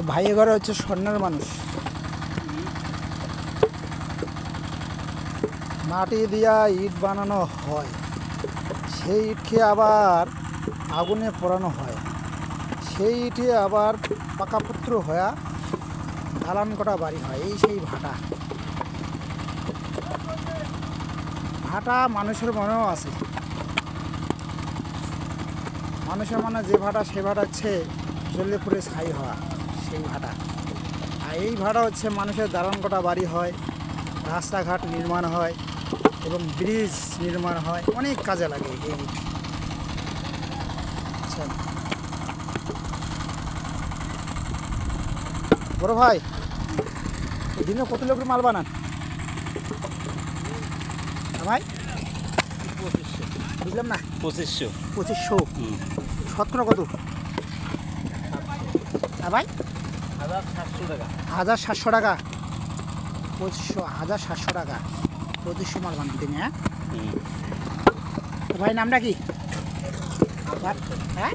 এই ভাই ঘরে হচ্ছে স্বর্ণের মানুষ। মাটি দিয়া ইট বানানো হয়, সেই ইটকে আবার আগুনে পোড়ানো হয়, সেই ইটে আবার পাকাপুত্র হয়ে দালান করা বাড়ি হয়। এই সেই ভাটা। ভাটা মানুষের মনেও আছে। মানুষের মনে যে ভাটা, সে ভাটা হচ্ছে জ্বলে পুড়ে ছাই হওয়া, সেই ভাটা। আর এই ভাটা হচ্ছে মানুষের দালান করা বাড়ি হয়, রাস্তাঘাট নির্মাণ হয় এবং ব্রিজ নির্মাণ হয়, অনেক কাজে লাগে এই ইট। আচ্ছা বড় ভাই, দিনে কত লোকের মাল বানান ভাই? 2500। বুঝলাম না। 2500। 2500। শতকরা কত ভাই? 1700 টাকা। 1700 টাকা। 2500, 1700 টাকা, 2500 মাল বানান দিনে। হ্যাঁ ভাই, নামটা কি? হ্যাঁ,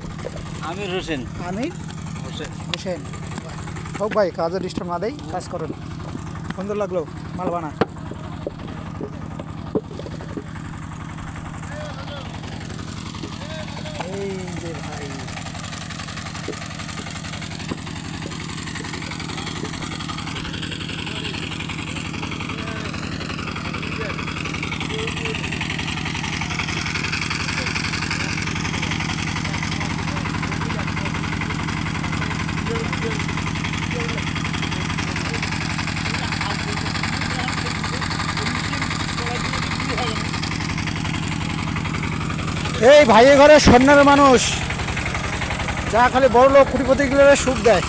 আমির হোসেন। আমির হোসেন। হোসেন। হোক ভাই, কাজের ডিস্টার্ব না দেই, কাজ করেন। সুন্দর লাগলো মাল বানা। এই যে ভাই, এই ভাইয়ের ঘরে স্বর্ণের মানুষ, যা খালি বড় লোক কোটিপতিগুলোর সুখ দেয়,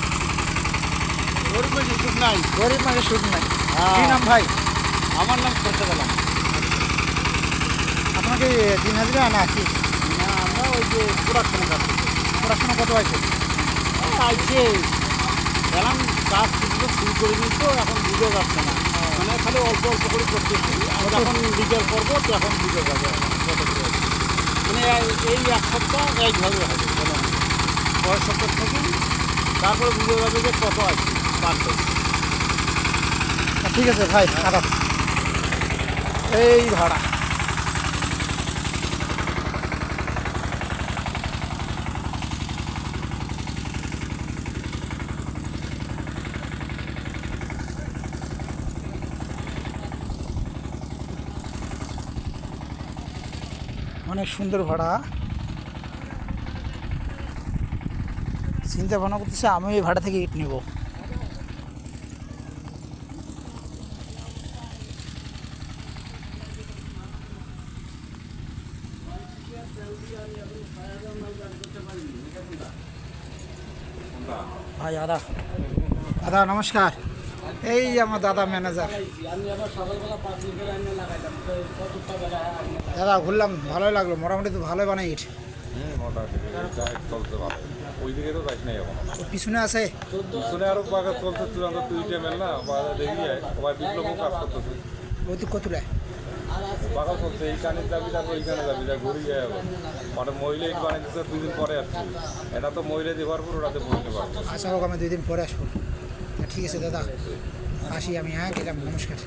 গরিব মানুষের সুখ নাই। গরিব মানুষের সুখ নাই। কি নাম ভাই? আমার নাম খরচা গেলাম। আপনাকে দিন হাজিরা না কি? না, আমরা ওই যে প্রোডাকশনে যাচ্ছি। পড়াশোনা কত আছে? আইছে গেলাম, কাজ কিছুটা শুরু করে নিই, তো এখন বুঝে যাচ্ছে না, মানে খালি অল্প অল্প করে করতেছি। আমরা যখন ডিজেল করবো তখন বুঝে যাবে কত কি আছে। মানে এই এক সপ্তাহ এইভাবে হবে, বললাম পরের সপ্তাহ থেকে তারপরে বুঝে যাবে যে কত আছে পার ডে। ঠিক আছে ভাই, খারাপ। এই ভাড়া অনেক সুন্দর ভাড়া। চিন্তা ভাবনা করতেছে আমি এই ভাড়া থেকে ইট নেব। ভাই দাদা, দাদা নমস্কার। এই আমার দাদা ম্যানেজার। দাদা ঘুরলাম, ভালোই লাগলো, মোটামুটি তো ভালোই বানাই ইট। ওইদিকে তো যাইস নাই এখন, পিছনে আছে পিছনে আরো বাগান চলতে চূড়ান্ত তুইটা মেল না, বাজার দেখি যায় সবাই বিপ্লব কাজ করতেছে। ওই তো কতুলায় বাগান চলছে, এইখানে যাবি তারপর ওইখানে যাবি, যা ঘুরে যায় এখন। মানে মহিলা ইট বানাইতেছে 2 দিন পরে আসছে, এটা তো মহিলা দেওয়ার পর ওটাতে বলতে পারবো। আচ্ছা হোক, আমি 2 দিন পরে আসবো। ঠিক আছে দাদা, আসি আমি। হ্যাঁ গেলাম, নমস্কার।